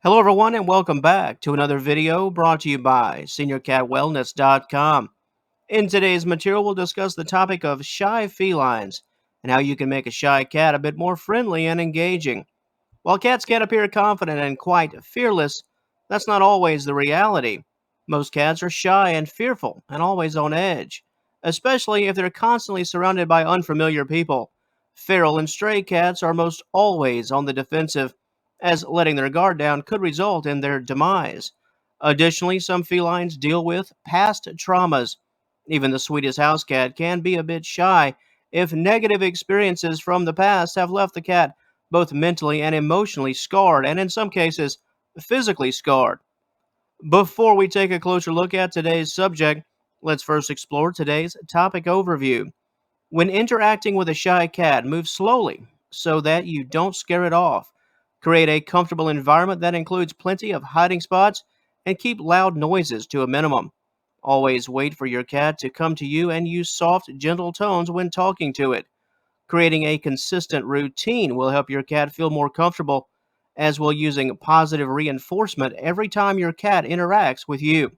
Hello, everyone, and welcome back to another video brought to you by SeniorCatWellness.com. In today's material, we'll discuss the topic of shy felines and how you can make a shy cat a bit more friendly and engaging. While cats can appear confident and quite fearless, that's not always the reality. Most cats are shy and fearful and always on edge, especially if they're constantly surrounded by unfamiliar people. Feral and stray cats are most always on the defensive, as letting their guard down could result in their demise. Additionally, some felines deal with past traumas. Even the sweetest house cat can be a bit shy if negative experiences from the past have left the cat both mentally and emotionally scarred, and in some cases, physically scarred. Before we take a closer look at today's subject, let's first explore today's topic overview. When interacting with a shy cat, move slowly so that you don't scare it off. Create a comfortable environment that includes plenty of hiding spots and keep loud noises to a minimum. Always wait for your cat to come to you and use soft, gentle tones when talking to it. Creating a consistent routine will help your cat feel more comfortable, as will using positive reinforcement every time your cat interacts with you.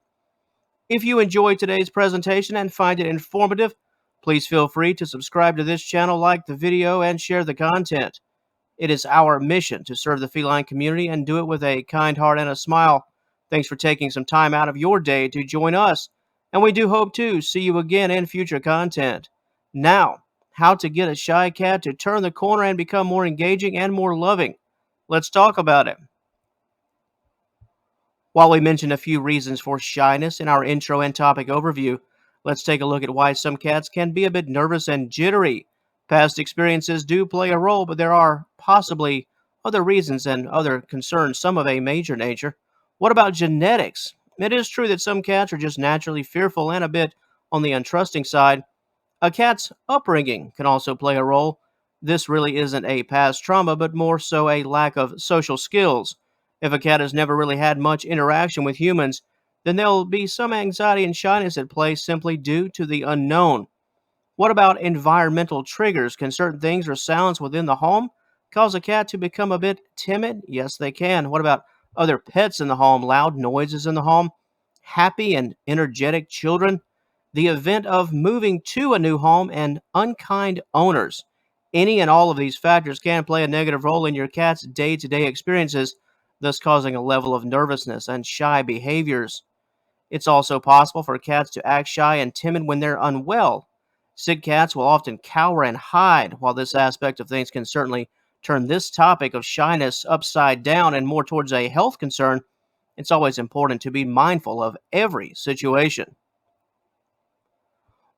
If you enjoyed today's presentation and find it informative, please feel free to subscribe to this channel, like the video, and share the content. It is our mission to serve the feline community and do it with a kind heart and a smile. Thanks for taking some time out of your day to join us, and we do hope to see you again in future content. Now, how to get a shy cat to turn the corner and become more engaging and more loving. Let's talk about it. While we mentioned a few reasons for shyness in our intro and topic overview, let's take a look at why some cats can be a bit nervous and jittery. Past experiences do play a role, but there are possibly other reasons and other concerns, some of a major nature. What about genetics? It is true that some cats are just naturally fearful and a bit on the untrusting side. A cat's upbringing can also play a role. This really isn't a past trauma, but more so a lack of social skills. If a cat has never really had much interaction with humans, then there'll be some anxiety and shyness at play simply due to the unknown. What about environmental triggers? Can certain things or sounds within the home cause a cat to become a bit timid? Yes, they can. What about other pets in the home, loud noises in the home, happy and energetic children? The event of moving to a new home and unkind owners. Any and all of these factors can play a negative role in your cat's day to day experiences, thus causing a level of nervousness and shy behaviors. It's also possible for cats to act shy and timid when they're unwell. Sick cats will often cower and hide. While this aspect of things can certainly turn this topic of shyness upside down and more towards a health concern, it's always important to be mindful of every situation.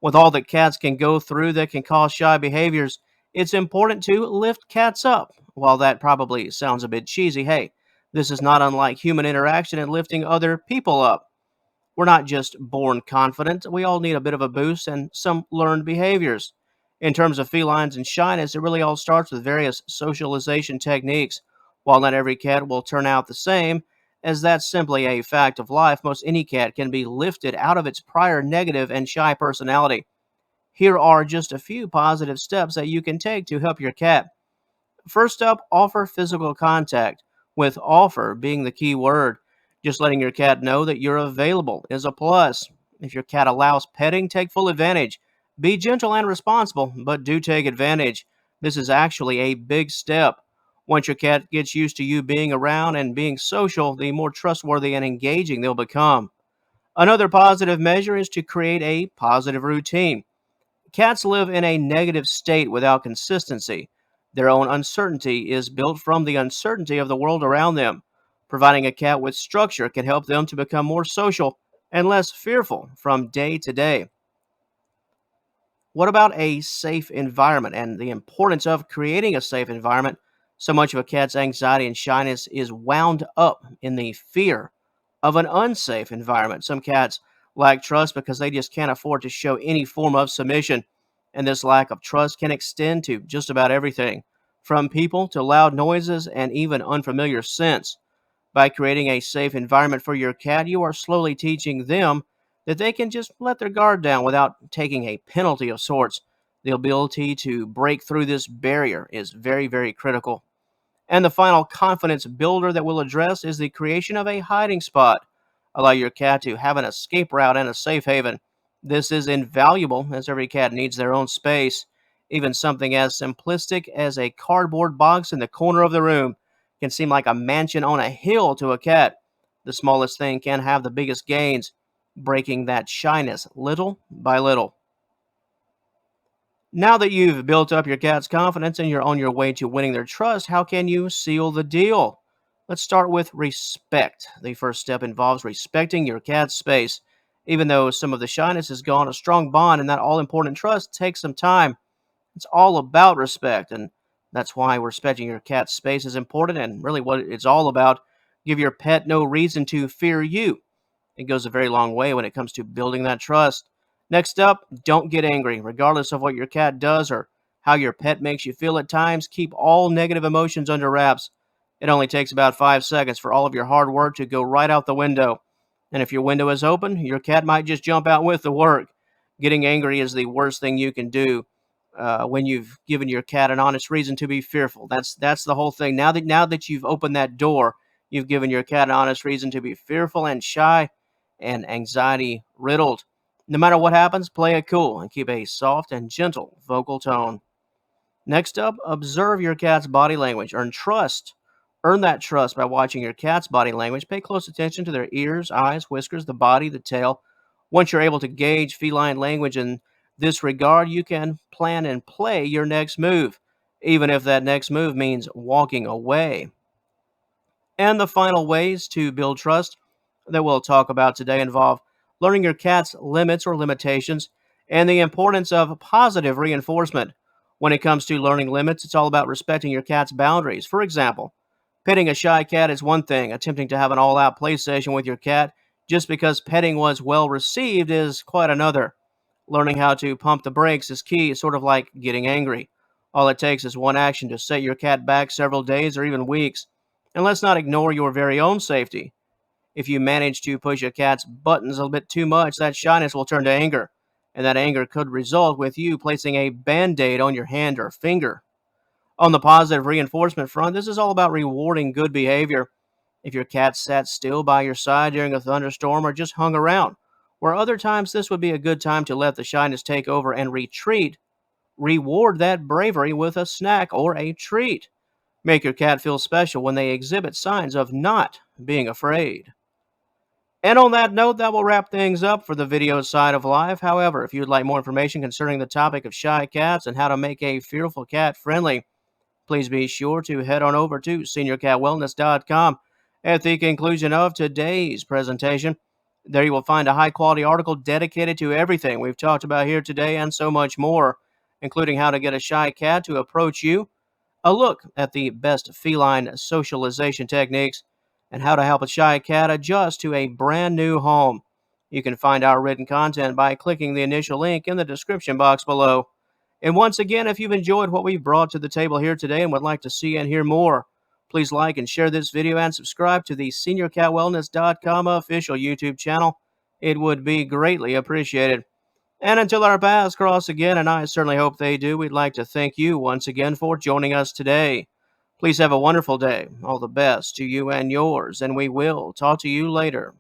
With all that cats can go through that can cause shy behaviors, it's important to lift cats up. While that probably sounds a bit cheesy, hey, this is not unlike human interaction and lifting other people up. We're not just born confident, we all need a bit of a boost and some learned behaviors. In terms of felines and shyness, it really all starts with various socialization techniques. While not every cat will turn out the same, as that's simply a fact of life, most any cat can be lifted out of its prior negative and shy personality. Here are just a few positive steps that you can take to help your cat. First up, offer physical contact, with offer being the key word. Just letting your cat know that you're available is a plus. If your cat allows petting, take full advantage. Be gentle and responsible, but do take advantage. This is actually a big step. Once your cat gets used to you being around and being social, the more trustworthy and engaging they'll become. Another positive measure is to create a positive routine. Cats live in a negative state without consistency. Their own uncertainty is built from the uncertainty of the world around them. Providing a cat with structure can help them to become more social and less fearful from day to day. What about a safe environment and the importance of creating a safe environment? So much of a cat's anxiety and shyness is wound up in the fear of an unsafe environment. Some cats lack trust because they just can't afford to show any form of submission, and this lack of trust can extend to just about everything, from people to loud noises and even unfamiliar scents. By creating a safe environment for your cat, you are slowly teaching them that they can just let their guard down without taking a penalty of sorts. The ability to break through this barrier is very, very critical. And the final confidence builder that we'll address is the creation of a hiding spot. Allow your cat to have an escape route and a safe haven. This is invaluable as every cat needs their own space. Even something as simplistic as a cardboard box in the corner of the room can seem like a mansion on a hill to a cat. The smallest thing can have the biggest gains, breaking that shyness little by little. Now that you've built up your cat's confidence and you're on your way to winning their trust, how can you seal the deal? Let's start with respect. The first step involves respecting your cat's space. Even though some of the shyness is gone, a strong bond and that all important trust takes some time. It's all about respect, and that's why respecting your cat's space is important and really what it's all about. Give your pet no reason to fear you. It goes a very long way when it comes to building that trust. Next up, don't get angry. Regardless of what your cat does or how your pet makes you feel at times, keep all negative emotions under wraps. It only takes about 5 seconds for all of your hard work to go right out the window. And if your window is open, your cat might just jump out with the work. Getting angry is the worst thing you can do when you've given your cat an honest reason to be fearful. That's the whole thing. Now that you've opened that door, you've given your cat an honest reason to be fearful and shy and anxiety riddled. No matter what happens, play it cool and keep a soft and gentle vocal tone. Next up, observe your cat's body language. Earn trust. Earn that trust by watching your cat's body language. Pay close attention to their ears, eyes, whiskers, the body, the tail. Once you're able to gauge feline language in this regard, you can plan and play your next move, even if that next move means walking away. And the final ways to build trust that we'll talk about today involve learning your cat's limits or limitations and the importance of positive reinforcement. When it comes to learning limits, it's all about respecting your cat's boundaries. For example, petting a shy cat is one thing, attempting to have an all out play session with your cat just because petting was well received is quite another. Learning how to pump the brakes is key, sort of like getting angry. All it takes is one action to set your cat back several days or even weeks. And let's not ignore your very own safety. If you manage to push a cat's buttons a little bit too much, that shyness will turn to anger. And that anger could result with you placing a band aid on your hand or finger. On the positive reinforcement front, this is all about rewarding good behavior. If your cat sat still by your side during a thunderstorm or just hung around, where other times this would be a good time to let the shyness take over and retreat, reward that bravery with a snack or a treat. Make your cat feel special when they exhibit signs of not being afraid. And on that note, that will wrap things up for the video side of life. However, if you'd like more information concerning the topic of shy cats and how to make a fearful cat friendly, please be sure to head on over to seniorcatwellness.com. At the conclusion of today's presentation, there you will find a high quality article dedicated to everything we've talked about here today and so much more, including how to get a shy cat to approach you, a look at the best feline socialization techniques, and how to help a shy cat adjust to a brand new home. You can find our written content by clicking the initial link in the description box below. And once again, if you've enjoyed what we've brought to the table here today and would like to see and hear more, please like and share this video and subscribe to the seniorcatwellness.com official YouTube channel. It would be greatly appreciated. And until our paths cross again, and I certainly hope they do, we'd like to thank you once again for joining us today. Please have a wonderful day. All the best to you and yours, and we will talk to you later.